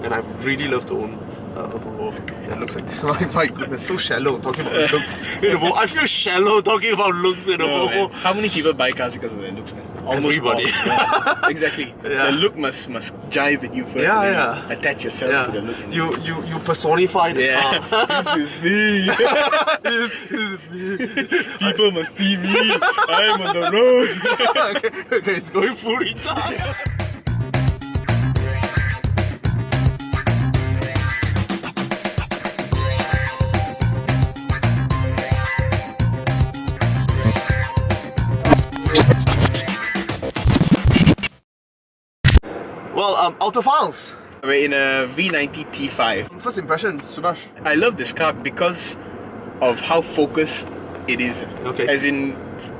and I really love to own a Volvo that looks like this. My goodness, so shallow talking about looks. I feel shallow talking about looks in a Volvo. How many people buy cars because of their looks, man? Almost Everybody. all. Yeah. Exactly. Yeah. The look must jive at you first. Yeah, and then yeah. attach yourself to the look. You personify the car. This is me. This is me. People must see me. I'm on the road. Okay, it's going full retard. Well, Autophiles. We're in a V90 T5. First impression, Subhash. I love this car because of how focused it is. Okay. As in,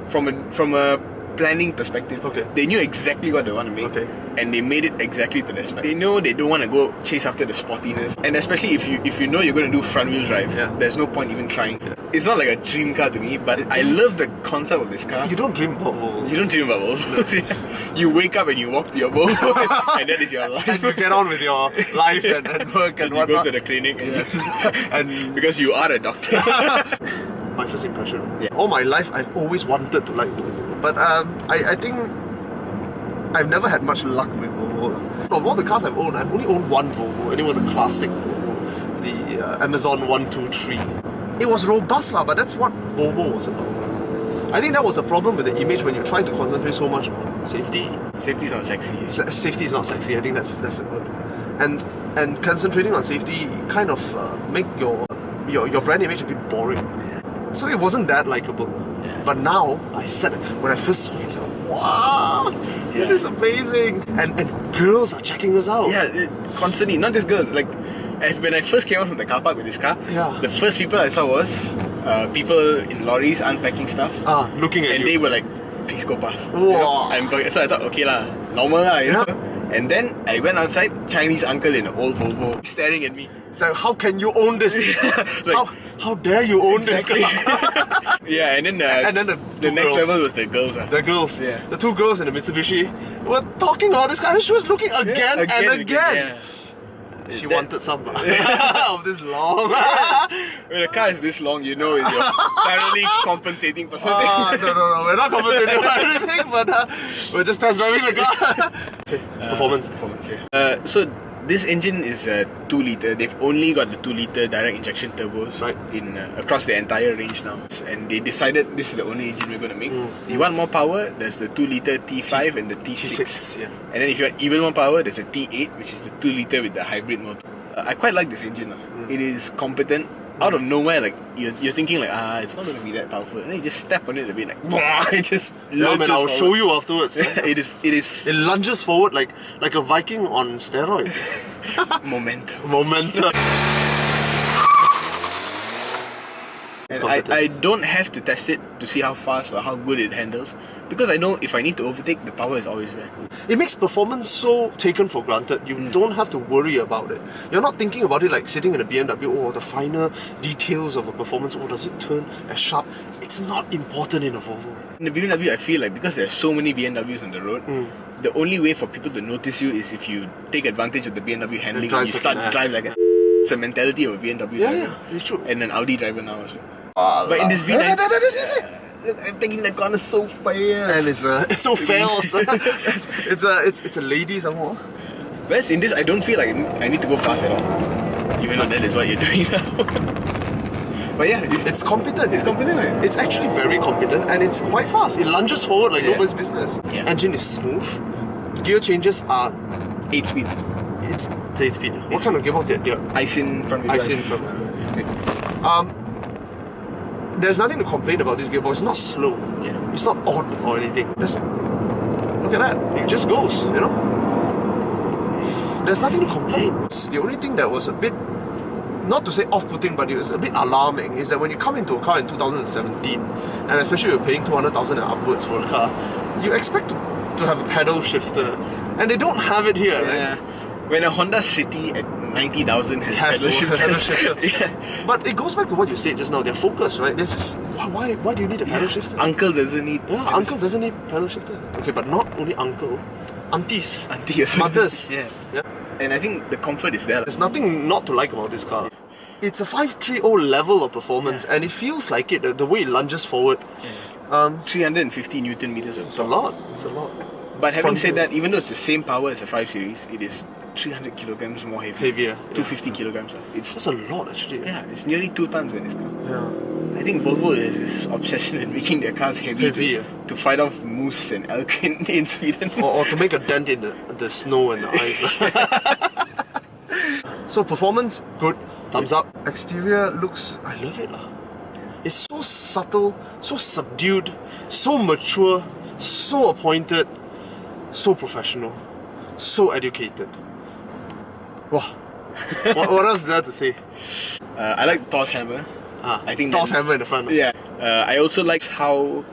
from a planning perspective, okay, they knew exactly what they want to make, okay, and they made it exactly to their spec. They know they don't want to go chase after the sportiness, and especially if you know you're going to do front wheel drive, there's no point even trying. It's not like a dream car to me, but I love the concept of this car. You don't dream about Volvo. You don't dream about Volvo. You wake up and you walk to your Volvo, and that is your life. And you get on with your life and work and whatnot. You go to the clinic, and because you are a doctor. My first impression. All my life, I've always wanted to like Volvo, but I think I've never had much luck with Volvo. Of all the cars I've owned, I've only owned one Volvo, and it was a classic Volvo, the Amazon 123. It was robust, but that's what Volvo was about. I think that was the problem with the image when you try to concentrate so much on safety. Safety is not sexy. Safety is not sexy. I think that's the word. And concentrating on safety kind of make your brand image a bit boring. So it wasn't that likable. But now, when I first saw it, I said, wow, this is amazing. And girls are checking us out. Yeah, constantly, not just girls. Like, when I first came out from the car park with this car, the first people I saw was people in lorries unpacking stuff. Looking at you. And they were like, please go past. Wow. So I thought, okay lah, normal lah, you know. And then I went outside, Chinese uncle in an old Volvo, staring at me. So how can you own this? Like, how dare you own this car? Yeah, and then the next level was the girls. The girls, the two girls in the Mitsubishi were talking about this car, and she was looking again and again. She wanted some of this long. When the car is this long, you know you're thoroughly compensating for something. No, we're not compensating for anything, but we're just test driving the car. Performance. So this engine is a 2-litre. They've only got the 2-litre direct injection turbos in across the entire range now, and they decided this is the only engine we're going to make. You want more power? There's the 2-litre T5 and the T6. And then if you want even more power, there's a T8, which is the 2-litre with the hybrid motor. I quite like this engine. It is competent. Out of nowhere, like you're thinking like, it's not going to be that powerful, and then you just step on it a bit, like, it just lunges I'll forward. show you afterwards. It lunges forward like a Viking on steroids. Momentum. And I don't have to test it to see how fast or how good it handles, because I know if I need to overtake, the power is always there. It makes performance so taken for granted. You don't have to worry about it. You're not thinking about it like sitting in a BMW, the finer details of a performance, does it turn as sharp? It's not important in a Volvo. In the BMW, I feel like because there's so many BMWs on the road, the only way for people to notice you is if you take advantage of the BMW handling and you start to drive like a... It's a mentality of a BMW driver. Yeah, it's true. And an Audi driver now also. But in this V90, I'm taking the corner so fast, and it's so fast. it's a lady somehow. Whereas in this, I don't feel like I need to go fast at all, even though that is what you're doing now. But yeah, it's competent. It's competent, right? It's actually very competent, and it's quite fast. It lunges forward like nobody's business. Engine is smooth. Gear changes are 8-speed. It's 8-speed. What kind of gearbox did you? Isin from There's nothing to complain about this gearbox. It's not slow. It's not odd or anything. Look at that. It just goes, you know? There's nothing to complain. The only thing that was a bit, not to say off-putting, but it was a bit alarming, is that when you come into a car in 2017, and especially you're paying 200,000 and upwards for a car, you expect to have a pedal shifter, and they don't have it here, right? When a Honda City at 90,000 has pedal shifter. But it goes back to what you said just now, their focus, right? This is, why do you need a pedal shifter? Uncle doesn't need uncle doesn't need pedal shifter. Okay, but not only uncle, aunties, mothers. And I think the comfort is there. There's nothing not to like about this car. It's a 530 level of performance, and it feels like it, the way it lunges forward. 350 Newton meters of It's a lot. It's a lot. But having Front said wheel. that, even though it's the same power as a 5 Series, it is 300 kilograms more heavy. Heavier. 250 kilograms. That's a lot, actually. Yeah, it's nearly 2 tons with this car. Yeah. I think Volvo has this obsession in making their cars heavy, Heavy, to fight off moose and elk in Sweden. Or to make a dent in the snow and the ice. So performance, good. Thumbs up. Exterior looks, I love it. It's so subtle, so subdued, so mature, so appointed, so professional, so educated. Wow. what else is there to say? I like Thor's hammer. I think Thor's hammer in the front. Yeah. I also like how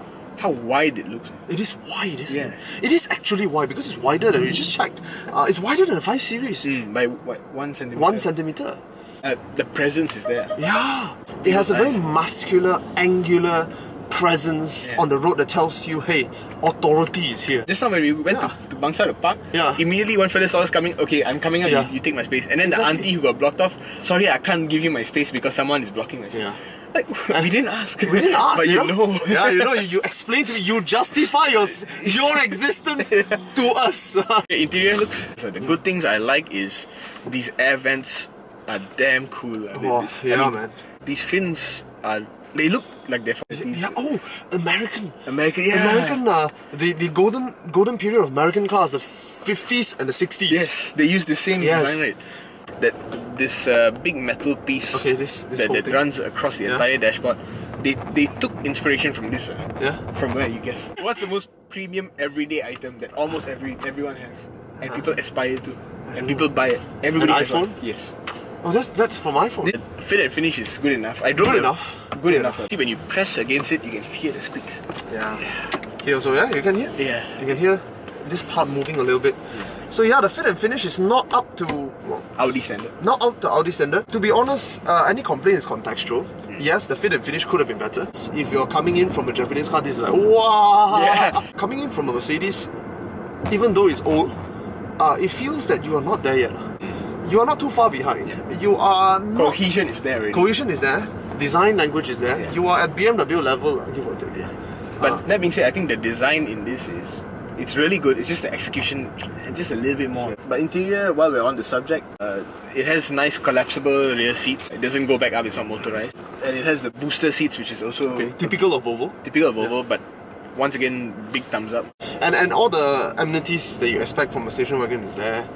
wide it looks. It is wide, isn't Yeah. it? It is actually wide because it's wider than, you just checked. It's wider than a 5 Series. By what, 1 centimeter? 1 centimeter. The presence is there. Yeah. It has a very muscular, angular presence on the road that tells you, hey, authority is here. Just now when we went to Bangsar to park, immediately one fella saw us coming, okay, I'm coming up, you take my space. And then the auntie who got blocked off, sorry, I can't give you my space because someone is blocking my space. Yeah. Like, we didn't ask. We didn't ask, but you know. Yeah, you explain to me, you justify your existence to us. The interior looks, so the good things I like is these air vents are damn cool. Man. These fins are, they look like they're from Yeah, American, the golden period of American cars, the 50s and the 60s. Yes, they use the same design, right? This big metal piece that runs across the entire dashboard, they took inspiration from this. From where, you guess? What's the most premium everyday item that almost everyone has, and people aspire to, and people buy it? Everybody An has iPhone? one. Yes. Oh, that's from iPhone. The fit and finish is good enough. I drove Good enough. See, when you press against it, you can hear the squeaks. Yeah. Here also, you can hear? Yeah. You can hear this part moving a little bit. So yeah, the fit and finish is not up to Audi standard. Not up to Audi standard. To be honest, any complaint is contextual. Yes, the fit and finish could have been better. If you're coming in from a Japanese car, this is like, wow! Yeah. Coming in from a Mercedes, even though it's old, it feels that you are not there yet. You are not too far behind. You are not... Cohesion is there already. Cohesion is there. Design language is there. You are at BMW level, give or take. But that being said, I think the design in this it's really good. It's just the execution, just a little bit more. But interior, while we're on the subject, it has nice collapsible rear seats. It doesn't go back up, it's not motorized. And it has the booster seats, which is also typical of Volvo. But once again, big thumbs up. And all the amenities that you expect from a station wagon is there.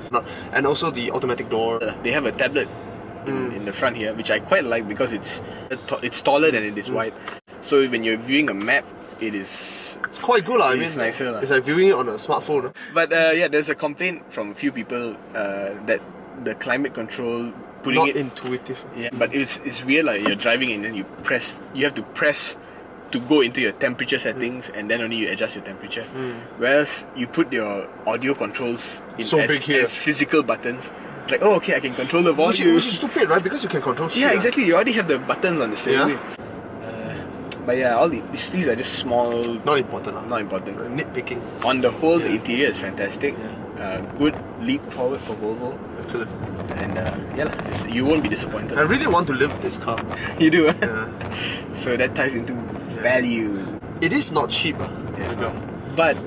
And also the automatic door. They have a tablet in the front here, which I quite like because it's taller than it is wide. So when you're viewing a map, it's quite good. It's nicer. It's like viewing it on a smartphone. But there's a complaint from a few people that the climate control not intuitive. Yeah, but it's weird. Like you're driving and then you have to press to go into your temperature settings, and then only you adjust your temperature. Whereas you put your audio controls in as physical buttons. It's like, oh, okay, I can control the volume. Which is stupid, right? Because you can control shit. Yeah, exactly. You already have the buttons on the steering wheel. But yeah, all these are just small. Not important. Not important. Nitpicking. On the whole, the interior is fantastic. Good leap forward for Volvo. Excellent. And you won't be disappointed. I really want to live this car. You do, huh? Yeah. So that ties into value. It is not cheap. It's not. But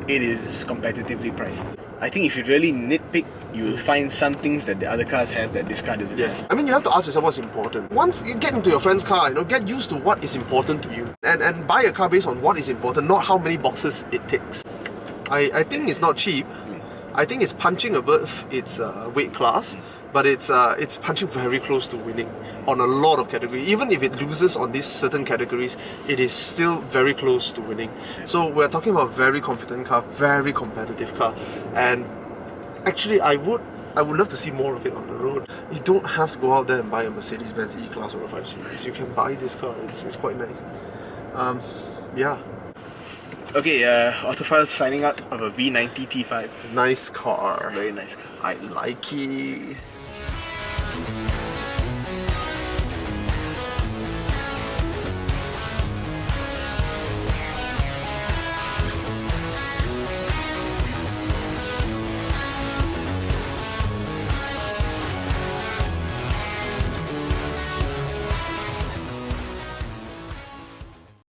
it is competitively priced. I think if you really nitpick, you will find some things that the other cars have that this car doesn't have. I mean, you have to ask yourself what's important. Once you get into your friend's car, get used to what is important to you. And buy a car based on what is important, not how many boxes it ticks. I think it's not cheap. I think it's punching above its weight class, but it's punching very close to winning on a lot of categories. Even if it loses on these certain categories, it is still very close to winning. So we're talking about a very competent car, very competitive car, and actually I would love to see more of it on the road. You don't have to go out there and buy a Mercedes-Benz E-Class or a 5 Series. You can buy this car. It's quite nice. Yeah. Okay, Autophiles signing out of a V90 T5. Nice car. Very nice car. I like it.